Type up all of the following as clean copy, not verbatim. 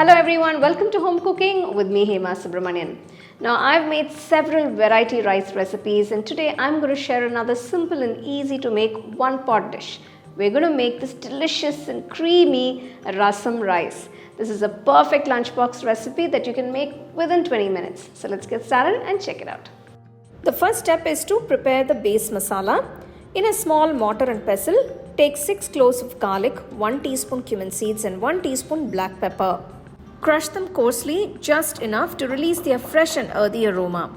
Hello everyone, welcome to Home Cooking with me Hema Subramanian. Now I've made several variety rice recipes and today I'm going to share another simple and easy to make one pot dish. We're going to make this delicious and creamy rasam rice. This is a perfect lunchbox recipe that you can make within 20 minutes. So let's get started and check it out. The first step is to prepare the base masala. In a small mortar and pestle, take 6 cloves of garlic, 1 teaspoon cumin seeds and 1 teaspoon black pepper. Crush them coarsely, just enough to release their fresh and earthy aroma.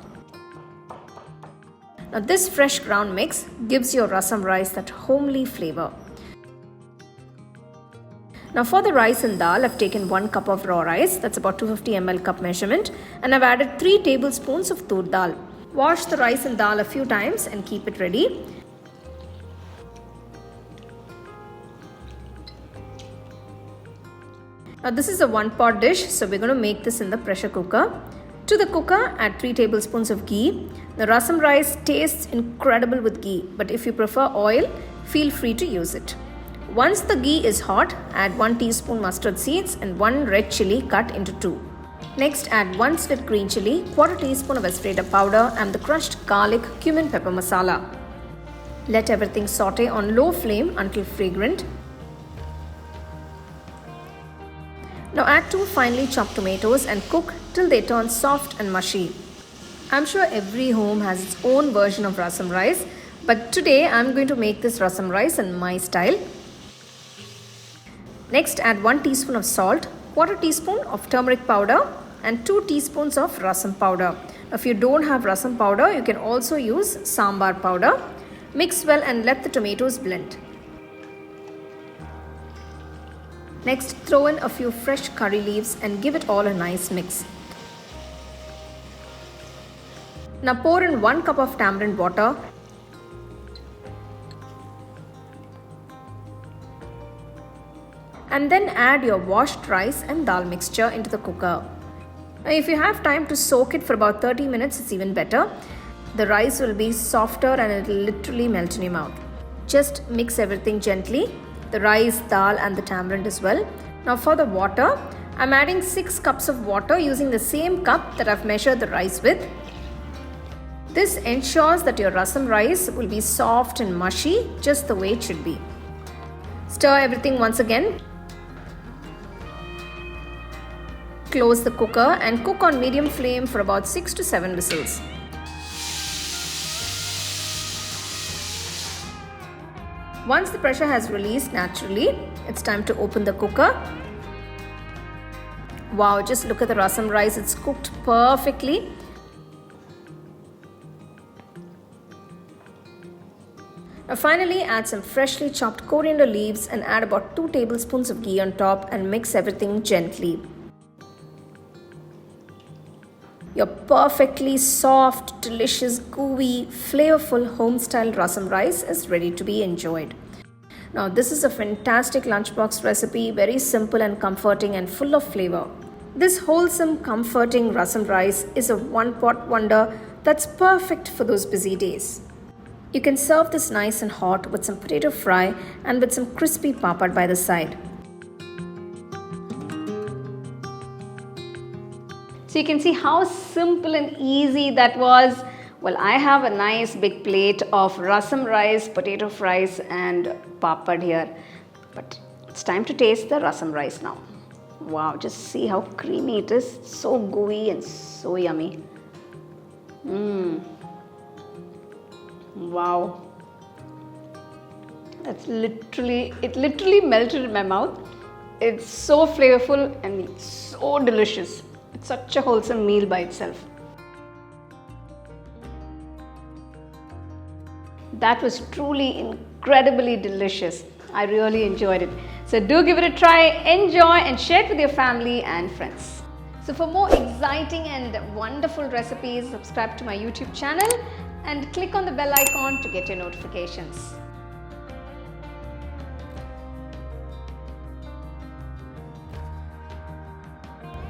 Now this fresh ground mix gives your rasam rice that homely flavor. Now for the rice and dal, I've taken 1 cup of raw rice, that's about 250 ml cup measurement, and I've added 3 tablespoons of toor dal. Wash the rice and dal a few times and keep it ready. Now this is a one pot dish, so we're going to make this in the pressure cooker. To the cooker, add 3 tablespoons of ghee. The rasam rice tastes incredible with ghee, but if you prefer oil, feel free to use it. Once the ghee is hot, add 1 teaspoon mustard seeds and 1 red chili cut into 2. Next, add 1 slit green chili, quarter teaspoon of asafoetida powder and the crushed garlic, cumin, pepper masala. Let everything saute on low flame until fragrant. Now add 2 finely chopped tomatoes and cook till they turn soft and mushy. I'm sure every home has its own version of rasam rice, but today I'm going to make this rasam rice in my style. Next, add 1 teaspoon of salt, quarter teaspoon of turmeric powder and 2 teaspoons of rasam powder. If you don't have rasam powder, you can also use sambar powder. Mix well and let the tomatoes blend. Next, throw in a few fresh curry leaves and give it all a nice mix. Now pour in 1 cup of tamarind water. And then add your washed rice and dal mixture into the cooker. Now if you have time to soak it for about 30 minutes, it's even better. The rice will be softer and it will literally melt in your mouth. Just mix everything gently. The rice, dal and the tamarind as well. Now for the water, I'm adding 6 cups of water using the same cup that I've measured the rice with. This ensures that your rasam rice will be soft and mushy, just the way it should be. Stir everything once again. Close the cooker and cook on medium flame for about 6 to 7 whistles. Once the pressure has released naturally, it's time to open the cooker. Wow, just look at the rasam rice, it's cooked perfectly. Now finally, add some freshly chopped coriander leaves and add about 2 tablespoons of ghee on top and mix everything gently. Your perfectly soft, delicious, gooey, flavorful home-style rasam rice is ready to be enjoyed. Now this is a fantastic lunchbox recipe, very simple and comforting and full of flavor. This wholesome, comforting rasam rice is a one-pot wonder that's perfect for those busy days. You can serve this nice and hot with some potato fry and with some crispy papad by the side. So you can see how simple and easy that was. Well, I have a nice big plate of rasam rice, potato fries and papad here. But it's time to taste the rasam rice now. Wow, just see how creamy it is. So gooey and so yummy. Wow. It literally melted in my mouth. It's so flavorful and so delicious. It's such a wholesome meal by itself. That was truly incredibly delicious. I really enjoyed it. So do give it a try, enjoy and share it with your family and friends. So for more exciting and wonderful recipes, subscribe to my YouTube channel and click on the bell icon to get your notifications.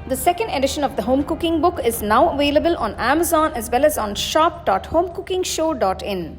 The second edition of the home cooking book is now available on Amazon as well as on shop.homecookingshow.in.